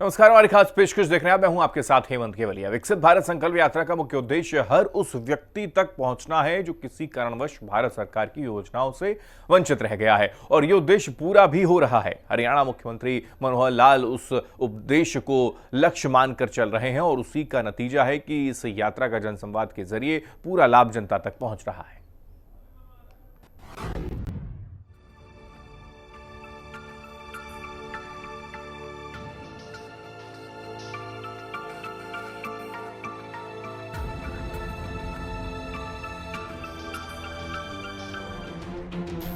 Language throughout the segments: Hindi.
नमस्कार, हमारी खास पेशकश देख रहे हैं। मैं हूं आपके साथ हेमंत केवलिया। विकसित भारत संकल्प यात्रा का मुख्य उद्देश्य हर उस व्यक्ति तक पहुंचना है जो किसी कारणवश भारत सरकार की योजनाओं से वंचित रह गया है, और ये उद्देश्य पूरा भी हो रहा है। हरियाणा मुख्यमंत्री मनोहर लाल उस उद्देश्य को लक्ष्य मानकर चल रहे हैं, और उसी का नतीजा है कि इस यात्रा का जनसंवाद के जरिए पूरा लाभ जनता तक पहुंच रहा है।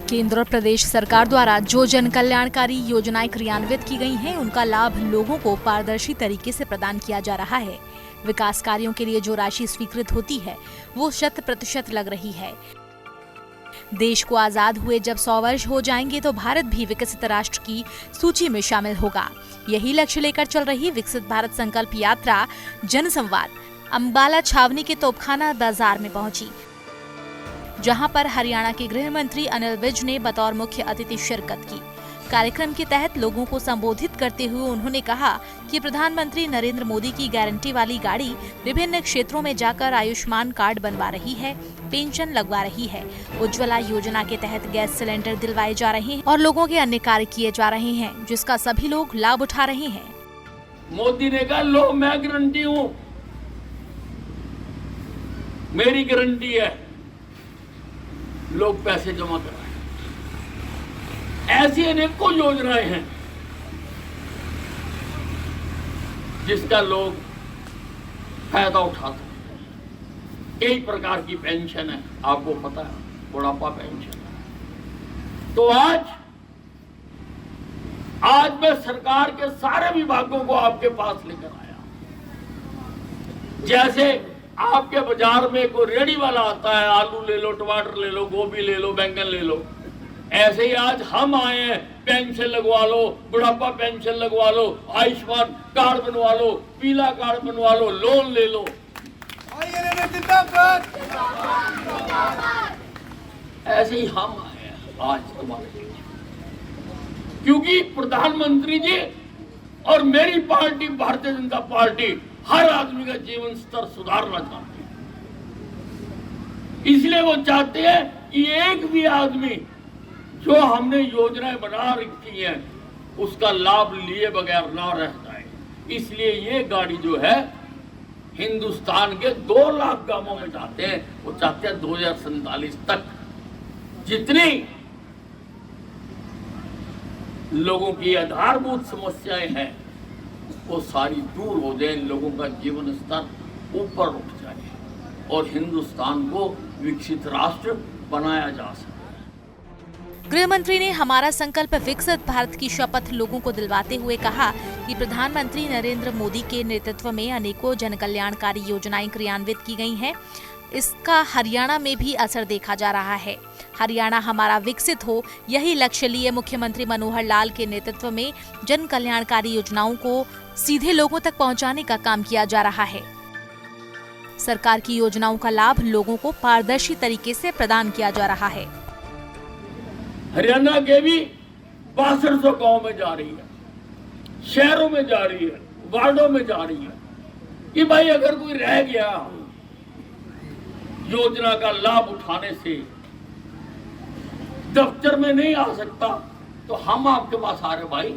केंद्र और प्रदेश सरकार द्वारा जो जन कल्याणकारी योजनाएं क्रियान्वित की गई हैं, उनका लाभ लोगों को पारदर्शी तरीके से प्रदान किया जा रहा है। विकास कार्यों के लिए जो राशि स्वीकृत होती है, वो 100% लग रही है। देश को आजाद हुए जब 100 वर्ष हो जाएंगे तो भारत भी विकसित राष्ट्र की सूची में शामिल होगा। यही लक्ष्य लेकर चल रही विकसित भारत संकल्प यात्रा जनसंवाद अंबाला छावनी के तोपखाना बाजार में पहुंची, जहां पर हरियाणा के गृह मंत्री अनिल विज ने बतौर मुख्य अतिथि शिरकत की। कार्यक्रम के तहत लोगों को संबोधित करते हुए उन्होंने कहा कि प्रधानमंत्री नरेंद्र मोदी की गारंटी वाली गाड़ी विभिन्न क्षेत्रों में जाकर आयुष्मान कार्ड बनवा रही है, पेंशन लगवा रही है, उज्ज्वला योजना के तहत गैस सिलेंडर दिलवाए जा रहे हैं और लोगों के अन्य कार्य किए जा रहे हैं, जिसका सभी लोग लाभ उठा रहे हैं। मोदी ने कहा लो मैं गारंटी हूँ, मेरी गारंटी है, लोग पैसे जमा कराएं। ऐसी अनेकों योजनाएं हैं जिसका लोग फायदा उठाते हैं। कई प्रकार की पेंशन है, आपको पता है, बुढ़ापा पेंशन है। तो आज मैं सरकार के सारे विभागों को आपके पास लेकर आया। जैसे आपके बाजार में कोई रेडी वाला आता है, आलू ले लो, टमाटर ले लो, गोभी ले लो, बैंगन ले लो, ऐसे ही आज हम आए हैं, पेंशन लगवा लो, बुढ़ापा पेंशन लगवा लो, आयुष्मान कार्ड बनवा लो, पीला कार्ड बनवा लो, लोन ले लो। ऐसे ही हम आए हैं आज तुम्हारे लिए, क्योंकि प्रधानमंत्री जी और मेरी पार्टी भारतीय जनता पार्टी हर आदमी का जीवन स्तर सुधारना चाहती है। इसलिए वो चाहते हैं कि एक भी आदमी जो हमने योजनाएं बना रखी हैं उसका लाभ लिए बगैर ना रह जाए। इसलिए ये गाड़ी जो है हिंदुस्तान के 2 लाख गांवों में जाते हैं। वो चाहते हैं 2047 तक जितनी लोगों की आधारभूत समस्याएं हैं वो सारी दूर हो जाए, लोगों का जीवन स्तर ऊपर उठ जाए और हिंदुस्तान को विकसित राष्ट्र बनाया जा सके। गृह मंत्री ने हमारा संकल्प विकसित भारत की शपथ लोगों को दिलवाते हुए कहा कि प्रधानमंत्री नरेंद्र मोदी के नेतृत्व में अनेकों जन कल्याणकारी योजनाएं क्रियान्वित की गई हैं। इसका हरियाणा में भी असर देखा जा रहा है। हरियाणा हमारा विकसित हो, यही लक्ष्य लिए मुख्यमंत्री मनोहर लाल के नेतृत्व में जन कल्याणकारी योजनाओं को सीधे लोगों तक पहुंचाने का काम किया जा रहा है। सरकार की योजनाओं का लाभ लोगों को पारदर्शी तरीके से प्रदान किया जा रहा है। हरियाणा के भी 6200 गांव में जा रही है, शहरों में जा रही है, वार्डों में जा रही है कि भाई अगर कोई रह गया योजना का लाभ उठाने से, दफ्तर में नहीं आ सकता, तो हम आपके पास आ रहे भाई,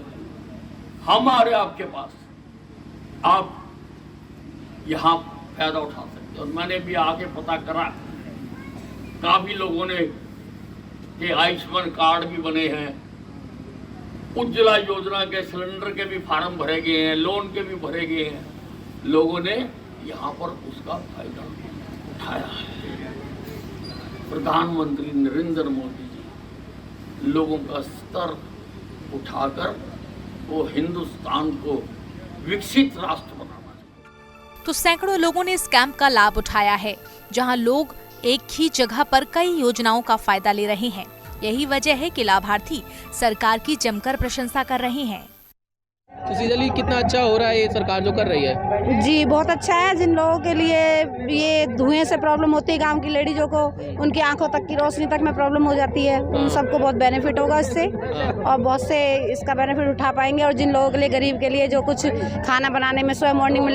हम आ रहे आपके पास, आप यहां फायदा उठा सकते हो। और मैंने भी आके पता करा, काफी लोगों ने के आयुष्मान कार्ड भी बने हैं, उज्ज्वला योजना के सिलेंडर के भी फार्म भरे गए हैं, लोन के भी भरे गए हैं। लोगों ने यहाँ पर उसका फायदा उठाया है। प्रधानमंत्री नरेंद्र मोदी जी लोगों का स्तर उठाकर वो हिंदुस्तान को विकसित राष्ट्र बनाना चाहिए। तो सैकड़ों लोगों ने इस कैंप का लाभ उठाया है, जहां लोग एक ही जगह पर कई योजनाओं का फायदा ले रहे हैं। यही वजह है कि लाभार्थी सरकार की जमकर प्रशंसा कर रहे हैं। खुशी जली कितना अच्छा हो रहा है ये सरकार जो कर रही है। जी बहुत अच्छा है। जिन लोगों के लिए ये धुएं से प्रॉब्लम होती है, गांव की लेडीजों को उनकी आंखों तक की रोशनी तक में प्रॉब्लम हो जाती है, उन सबको बहुत बेनिफिट होगा इससे और बहुत से इसका बेनिफिट उठा पाएंगे। और जिन लोगों के लिए, गरीब के लिए जो कुछ खाना बनाने में सुबह मॉर्निंग में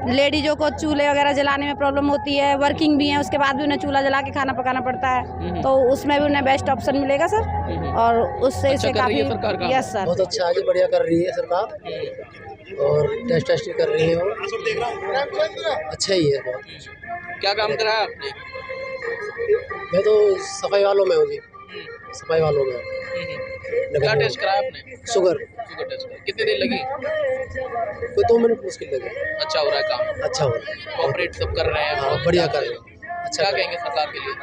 लेडीजों को चूल्हे वगैरह जलाने में प्रॉब्लम होती है, वर्किंग भी है, उसके बाद भी उन्हें चूल्हा जला के खाना पकाना पड़ता है, तो उसमें भी उन्हें बेस्ट ऑप्शन मिलेगा सर। और उससे अच्छा कर रही है सरकार का। यस सर, बहुत अच्छा है, बढ़िया कर रही है सरकार और टेस्ट कर रही है और अच्छा ही है बहुत। क्या काम करा है आपने? मैं तो सफाई वालों में हूँ जी, सफाई वालों में। क्या टेस्ट कराया आपने? शुगर टेस्ट करा। कितनी देर लगी? कोई 2 मिनट मुश्किल लगे। अच्छा हो रहा है काम? अच्छा हो रहा है, कोऑपरेट सब कर रहे हैं। हाँ, बढ़िया कर रहे हैं। अच्छा क्या कहेंगे सरकार के लिए?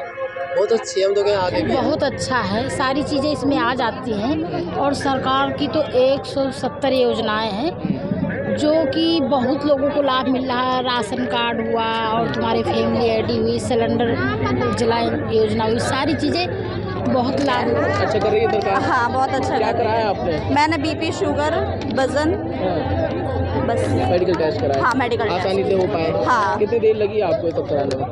बहुत अच्छी है, हम तो कहें आगे भी। बहुत अच्छा है, सारी चीज़ें इसमें आ जाती हैं और सरकार की तो 170 योजनाएं हैं जो कि बहुत लोगों को लाभ मिल रहा है। राशन कार्ड हुआ और तुम्हारी फैमिली आईडी हुई, सिलेंडर जलाए योजना हुई, सारी चीज़ें बहुत लाभ। अच्छा कर रही है सरकार। हाँ बहुत अच्छा। क्या कराया आपने? मैंने बीपी, शुगर, वजन, बस मेडिकल टेस्ट कराया। हाँ मेडिकल आसानी से हो पाए। हाँ। कितनी देर लगी आपको ये सब कराने में?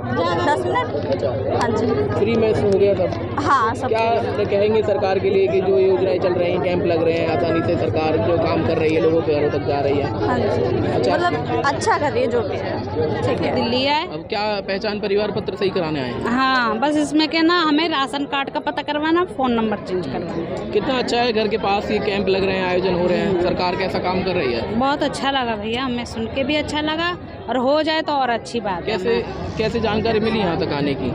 10 मिनट। अच्छा, हाँ जी। फ्री में हो गया सब? हाँ सब। क्या कहेंगे सरकार के लिए कि जो योजनाएं चल रही हैं, कैंप लग रहे हैं, आसानी से सरकार जो काम कर रही है, लोगों के घरों तक जा रही है? हाँ जी, अच्छा। मतलब अच्छा कर रही है जो भी है। ठीक है। दिल्ली है। अब क्या पहचान परिवार पत्र सही कराने आए हैं? हाँ बस इसमें क्या ना, हमें राशन कार्ड का पता करवाना, फ़ोन नंबर चेंज करवाना। कितना अच्छा है, घर के पास ये कैंप लग रहे हैं, आयोजन हो रहे हैं, सरकार कैसा काम कर रही है? बहुत अच्छा लगा भैया, हमें सुन के भी अच्छा लगा और हो जाए तो और अच्छी बात है। कैसे जानकारी मिली यहाँ तक आने की?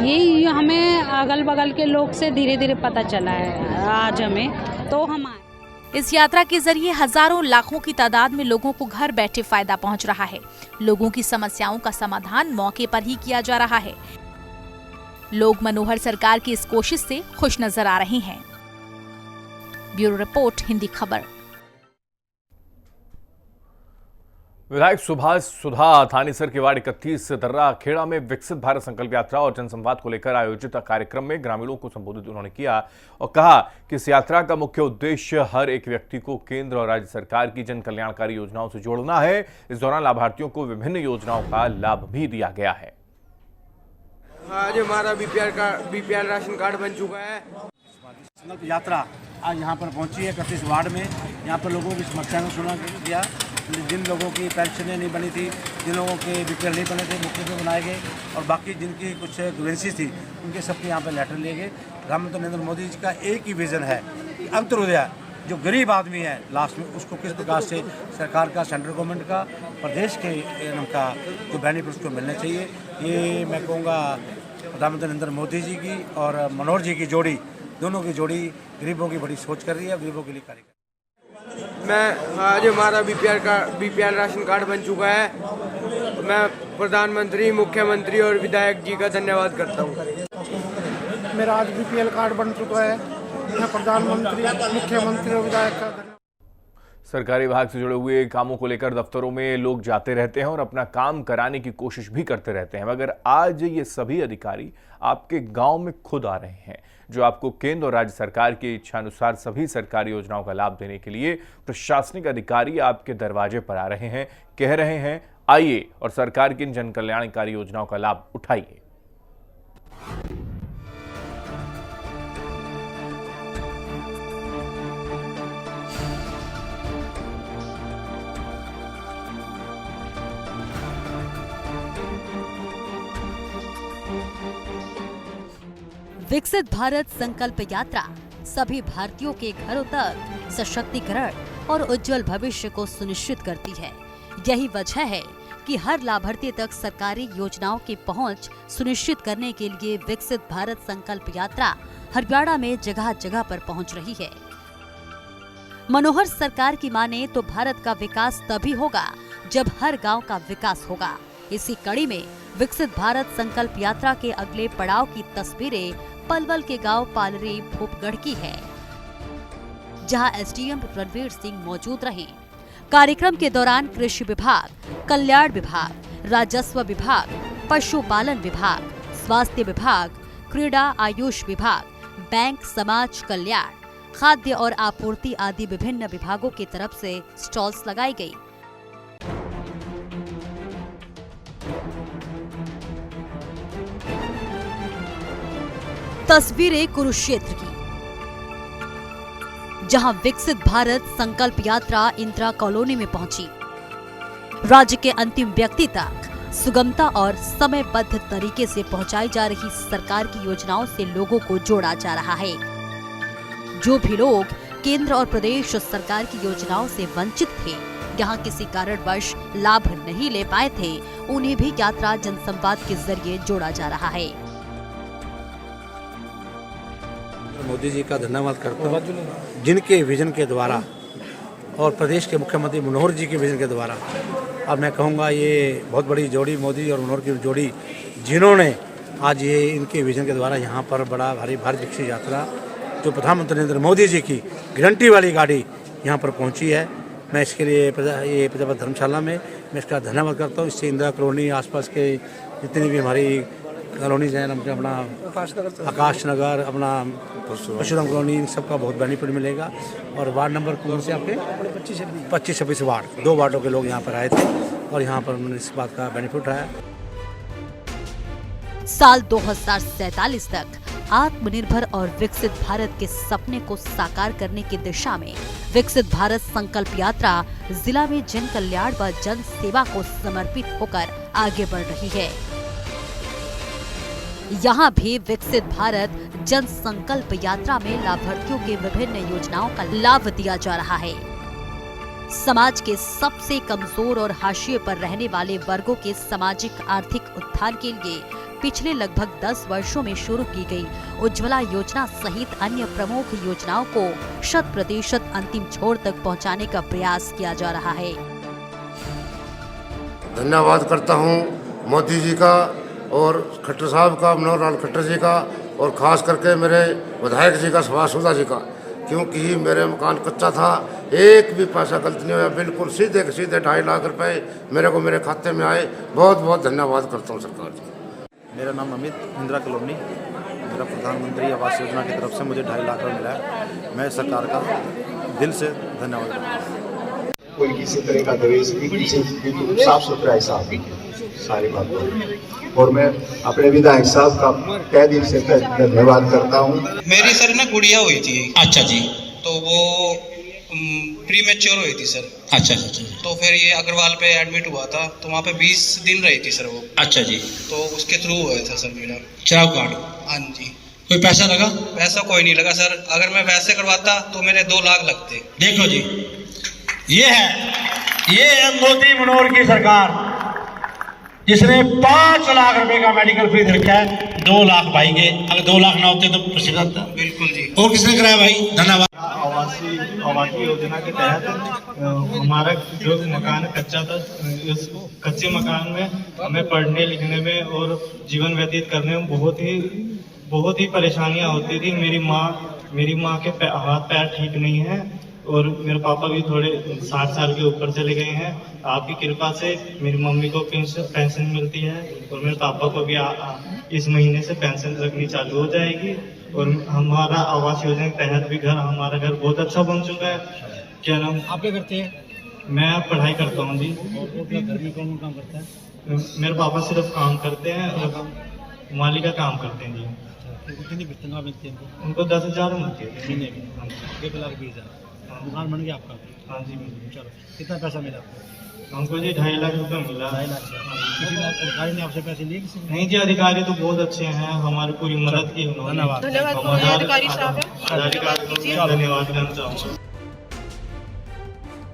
यही हमें अगल बगल के लोग से धीरे धीरे पता चला है आज हमें, तो हम आए। इस यात्रा के जरिए हजारों लाखों की तादाद में लोगों को घर बैठे फायदा पहुंच रहा है। लोगों की समस्याओं का समाधान मौके पर ही किया जा रहा है। लोग मनोहर सरकार की इस कोशिश से खुश नजर आ रहे हैं। ब्यूरो रिपोर्ट, हिंदी खबर। विधायक सुभाष सुधा थानेसर के वार्ड 31 दर्रा खेड़ा में विकसित भारत संकल्प यात्रा और जनसंवाद को लेकर आयोजित कार्यक्रम में ग्रामीणों को संबोधित उन्होंने किया और कहा कि इस यात्रा का मुख्य उद्देश्य हर एक व्यक्ति को केंद्र और राज्य सरकार की जन कल्याणकारी योजनाओं से जोड़ना है। इस दौरान लाभार्थियों को विभिन्न योजनाओं का लाभ भी दिया गया है। आज हमारा बीपीएल राशन कार्ड बन चुका है। संकल्प यात्रा आज यहाँ पर पहुँची है 31 वार्ड में। यहाँ पर लोगों की समस्याओं को सुना गया। जिन लोगों की पेंशनें नहीं बनी थी, जिन लोगों के बीपीएल नहीं बने थे, मुख्य बनाए गए और बाकी जिनकी कुछ ग्रीवेंसीज थी उनके सबके यहाँ पर लेटर लिए गए। प्रधानमंत्री नरेंद्र मोदी जी का एक ही विजन है कि अंत्योदय, जो गरीब आदमी है लास्ट में, उसको किस प्रकार से सरकार का, सेंट्रल गवर्नमेंट का, प्रदेश के का जो बेनिफिट उसको मिलने चाहिए। ये मैं कहूँगा प्रधानमंत्री नरेंद्र मोदी जी की और मनोहर जी की जोड़ी, दोनों की जोड़ी गरीबों की बड़ी सोच कर रही है, गरीबों के लिए कार्य कर रही है। मैं आज हमारा बीपीएल राशन कार्ड बन चुका है। मैं प्रधानमंत्री, मुख्यमंत्री और विधायक जी का धन्यवाद करता हूँ। मेरा आज बीपीएल कार्ड बन चुका है। मैं प्रधानमंत्री, मुख्यमंत्री और विधायक का धन्यवाद। सरकारी विभाग से जुड़े हुए कामों को लेकर दफ्तरों में लोग जाते रहते हैं और अपना काम कराने की कोशिश भी करते रहते हैं, मगर आज ये सभी अधिकारी आपके गांव में खुद आ रहे हैं, जो आपको केंद्र और राज्य सरकार की इच्छानुसार सभी सरकारी योजनाओं का लाभ देने के लिए प्रशासनिक अधिकारी आपके दरवाजे पर आ रहे हैं, कह रहे हैं आइए और सरकार की इन जन कल्याणकारी योजनाओं का लाभ उठाइए। विकसित भारत संकल्प यात्रा सभी भारतीयों के घरों तक सशक्तिकरण और उज्जवल भविष्य को सुनिश्चित करती है। यही वजह है कि हर लाभार्थी तक सरकारी योजनाओं की पहुंच सुनिश्चित करने के लिए विकसित भारत संकल्प यात्रा हरियाणा में जगह जगह पर पहुंच रही है। मनोहर सरकार की माने तो भारत का विकास तभी होगा जब हर गांव का विकास होगा। इसी कड़ी में विकसित भारत संकल्प यात्रा के अगले पड़ाव की तस्वीरें पलवल के गांव पालरी भूपगढ़ की है, जहां एसडीएम रणवीर सिंह मौजूद रहे। कार्यक्रम के दौरान कृषि विभाग, कल्याण विभाग, राजस्व विभाग, पशुपालन विभाग, स्वास्थ्य विभाग, क्रीड़ा आयुष विभाग, बैंक समाज कल्याण, खाद्य और आपूर्ति आदि विभिन्न विभागों की तरफ से स्टॉल्स लगाई गई। तस्वीरें कुरुक्षेत्र की, जहां विकसित भारत संकल्प यात्रा इंदिरा कॉलोनी में पहुंची। राज्य के अंतिम व्यक्ति तक सुगमता और समयबद्ध तरीके से पहुंचाई जा रही सरकार की योजनाओं से लोगों को जोड़ा जा रहा है। जो भी लोग केंद्र और प्रदेश सरकार की योजनाओं से वंचित थे, यहाँ किसी कारणवश लाभ नहीं ले पाए थे, उन्हें भी यात्रा जनसंवाद के जरिए जोड़ा जा रहा है। मोदी जी का धन्यवाद करता हूँ, जिनके विजन के द्वारा और प्रदेश के मुख्यमंत्री मनोहर जी के विजन के द्वारा, अब मैं कहूँगा ये बहुत बड़ी जोड़ी, मोदी और मनोहर की जोड़ी, जिन्होंने आज ये इनके विजन के द्वारा यहाँ पर बड़ा भारी भारत विकसित यात्रा जो प्रधानमंत्री नरेंद्र मोदी जी की गारंटी वाली गाड़ी यहाँ पर पहुँची है। मैं इसके लिए ये प्रजापति धर्मशाला में मैं इसका धन्यवाद करता हूँ। इससे इंदिरा कॉलोनी आसपास के जितनी भी हमारी कॉलोनीज हैं, अपना आकाश नगर, अपना परशुराम कॉलोनी, इन सबका बहुत बेनिफिट मिलेगा। और वार्ड नंबर कौन से आपके 25-26 वार्ड, 2 वार्डों के लोग यहाँ पर आए थे और यहाँ पर उन्होंने इस बात का बेनिफिट उठाया। साल 2047 तक आत्मनिर्भर और विकसित भारत के सपने को साकार करने की दिशा में विकसित भारत संकल्प यात्रा जिला में जन कल्याण व जन सेवा को समर्पित होकर आगे बढ़ रही है। यहाँ भी विकसित भारत जन संकल्प यात्रा में लाभार्थियों के विभिन्न योजनाओं का लाभ दिया जा रहा है। समाज के सबसे कमजोर और हाशिए पर रहने वाले वर्गों के सामाजिक आर्थिक उत्थान के लिए पिछले लगभग 10 वर्षों में शुरू की गई उज्ज्वला योजना सहित अन्य प्रमुख योजनाओं को 100% अंतिम छोर तक पहुंचाने का प्रयास किया जा रहा है। धन्यवाद करता हूं मोदी जी का और खट्टर साहब का, मनोहर लाल खट्टर जी का, और खास करके मेरे विधायक जी का, सुभाष सुधा जी का, क्योंकि मेरे मकान कच्चा था, एक भी पैसा गलत नहीं हुआ, बिल्कुल सीधे के सीधे 2.5 लाख रुपए मेरे को मेरे खाते में आए। बहुत बहुत धन्यवाद करता हूँ सरकार जी। मेरा नाम अमित, इंदिरा कॉलोनी, मेरा प्रधानमंत्री आवास योजना की तरफ से मुझे 2.5 लाख रुपये मिला है। मैं सरकार का दिल से धन्यवाद करता हूँ। कोई किसी तरह का दवेश नहीं, बिल्कुल साफ सुथरा हिसाब सारी बात, और मैं अपने विधायक साहब का तहे दिल से धन्यवाद करता हूँ। मेरी सर ना गुड़िया हुई थी। अच्छा जी। तो वो प्री मैच्योर हुई थी सर। अच्छा अच्छा। तो फिर ये अग्रवाल पे एडमिट हुआ था, तो वहाँ पे 20 दिन रही थी सर वो। अच्छा जी। तो उसके थ्रू हुआ था सर मेरा चुनाव कार्ड। हाँ जी। कोई पैसा लगा? पैसा कोई नहीं लगा सर, अगर मैं वैसे करवाता तो मेरे 2 लाख लगते। देखो जी, ये है मोदी मनोहर की सरकार, जिसने 5 लाख रुपए का मेडिकल फीस रखा है। 2 लाख भाई के, अगर 2 लाख ना होते तो प्रसिद्ध था। बिल्कुल जी। और किसने कराया भाई? धन्यवाद। आवासीय योजना के तहत हमारा जो मकान कच्चा था, उस कच्चे मकान में हमें पढ़ने लिखने में और जीवन व्यतीत करने में बहुत ही परेशानियां होती थी। मेरी माँ के हाथ पैर ठीक नहीं है और मेरे पापा भी थोड़े 60 साल के ऊपर चले गए हैं। आपकी कृपा से मेरी मम्मी को पेंशन मिलती है और मेरे पापा को भी इस महीने से पेंशन लगनी चालू हो जाएगी। और हमारा आवास योजना के तहत भी हमारा घर बहुत अच्छा बन चुका है। क्या नाम आप क्या करते हैं? मैं पढ़ाई करता हूँ जी। और घर में कौन काम करता है? मेरे पापा सिर्फ काम करते हैं और माली का काम करते हैं जी। कितनी तनख्वाह मिलती है उनको? 10,000 मिलती है महीने की। 1 लाख 20,000। दुकान बन गया आपका? हाँ जी। चलो, कितना पैसा मिला आपको? हमको जी 2.5 लाख रुपये मिला। 2.5 लाख। किसी अधिकारी ने आपसे पैसे लिए? नहीं जी, अधिकारी तो बहुत अच्छे हैं, हमारी पूरी मदद की उन्होंने। धन्यवाद। धन्यवाद करना चाहूँगा।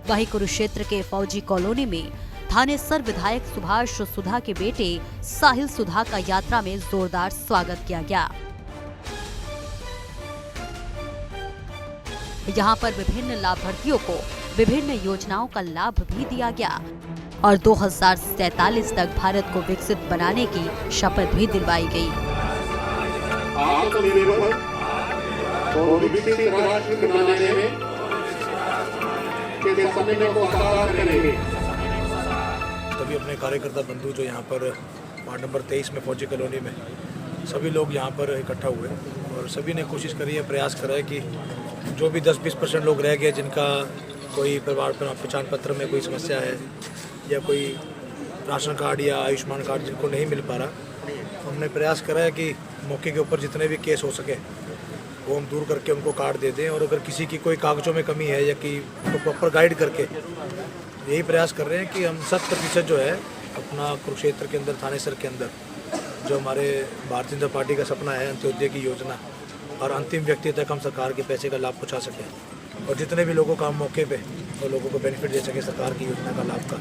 वहीं कुरुक्षेत्र के फौजी कॉलोनी में थानेसर विधायक सुभाष सुधा के बेटे साहिल सुधा का यात्रा में जोरदार स्वागत किया गया। यहाँ पर विभिन्न लाभार्थियों को विभिन्न योजनाओं का लाभ भी दिया गया और 2047 तक भारत को विकसित बनाने की शपथ भी दिलवाई गई। तभी अपने कार्यकर्ता बंधु जो यहाँ पर वार्ड नंबर 23 में फौजी कॉलोनी में सभी लोग यहाँ पर इकट्ठा हुए और सभी ने कोशिश करी है, प्रयास करा है कि जो भी 10-20% लोग रह गए जिनका कोई परिवार पहचान पत्र में कोई समस्या है या कोई राशन कार्ड या आयुष्मान कार्ड जिनको नहीं मिल पा रहा, हमने प्रयास करा है कि मौके के ऊपर जितने भी केस हो सके वो हम दूर करके उनको कार्ड दे दें। और अगर किसी की कोई कागज़ों में कमी है या कि उनको प्रॉपर गाइड करके यही प्रयास कर रहे हैं कि हम 100% जो है अपना कुरुक्षेत्र के अंदर, थानेसर के अंदर जो हमारे भारतीय जनता पार्टी का सपना है अंत्योदय की योजना, और अंतिम व्यक्ति तक हम सरकार के पैसे का लाभ पहुँचा सकें और जितने भी लोगों का हम मौके पे वो लोगों को बेनिफिट दे सकें सरकार की योजना का लाभ का,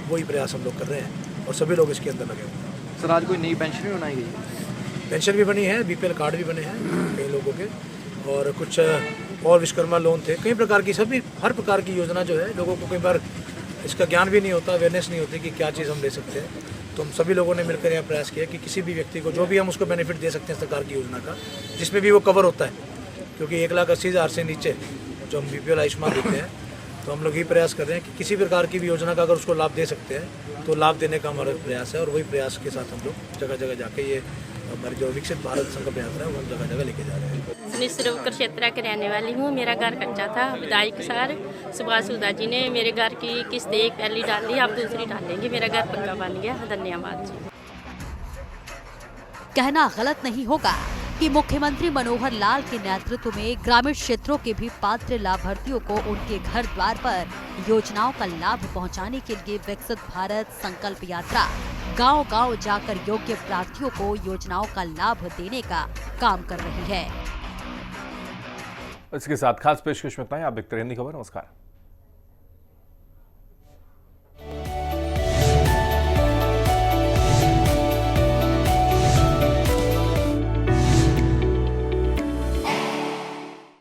वही प्रयास हम लोग कर रहे हैं और सभी लोग इसके अंदर लगे हुए हैं। सर, आज कोई नई पेंशन भी बनाई गई है? पेंशन भी बनी है, BPL कार्ड भी बने हैं कई लोगों के, और कुछ और विश्वकर्मा लोन थे, कई प्रकार की, सभी हर प्रकार की योजना जो है लोगों को कई बार इसका ज्ञान भी नहीं होता, अवेयरनेस नहीं होती कि क्या चीज़ हम ले सकते हैं। तो हम सभी लोगों ने मिलकर यह प्रयास किया कि किसी भी व्यक्ति को जो भी हम उसको बेनिफिट दे सकते हैं सरकार की योजना का, जिसमें भी वो कवर होता है, क्योंकि 1,80,000 से नीचे जो हम BPL आयुष्मान देते हैं, तो हम लोग ये प्रयास कर रहे हैं कि किसी प्रकार की भी योजना का अगर उसको लाभ दे सकते हैं तो लाभ देने का हमारा प्रयास है। और वही प्रयास के साथ हम लोग जगह जगह जाके ये हमारी जो विकसित भारत संकल्प यात्रा है वो हम जगह जगह लेके जा रहे हैं। निसर्ग कुरुक्षेत्र की रहने वाली हूँ। मेरा घर कच्चा था। विधायक सर सुभाष सुधा जी ने मेरे घर की किस्त एक पहली डाल दी, अब दूसरी डालेंगे। मेरा घर पक्का बन गया। धन्यवाद जी। कहना गलत नहीं होगा कि मुख्यमंत्री मनोहर लाल के नेतृत्व में ग्रामीण क्षेत्रों के भी पात्र लाभार्थियों को उनके घर द्वार पर योजनाओं का लाभ पहुंचाने के लिए विकसित भारत संकल्प यात्रा गांव-गांव जाकर योग्य प्रार्थियों को योजनाओं का लाभ देने का काम कर रही है। इसके साथ खास पेशकश में इतना ही। आप देखते रहें हिंदी खबर। नमस्कार।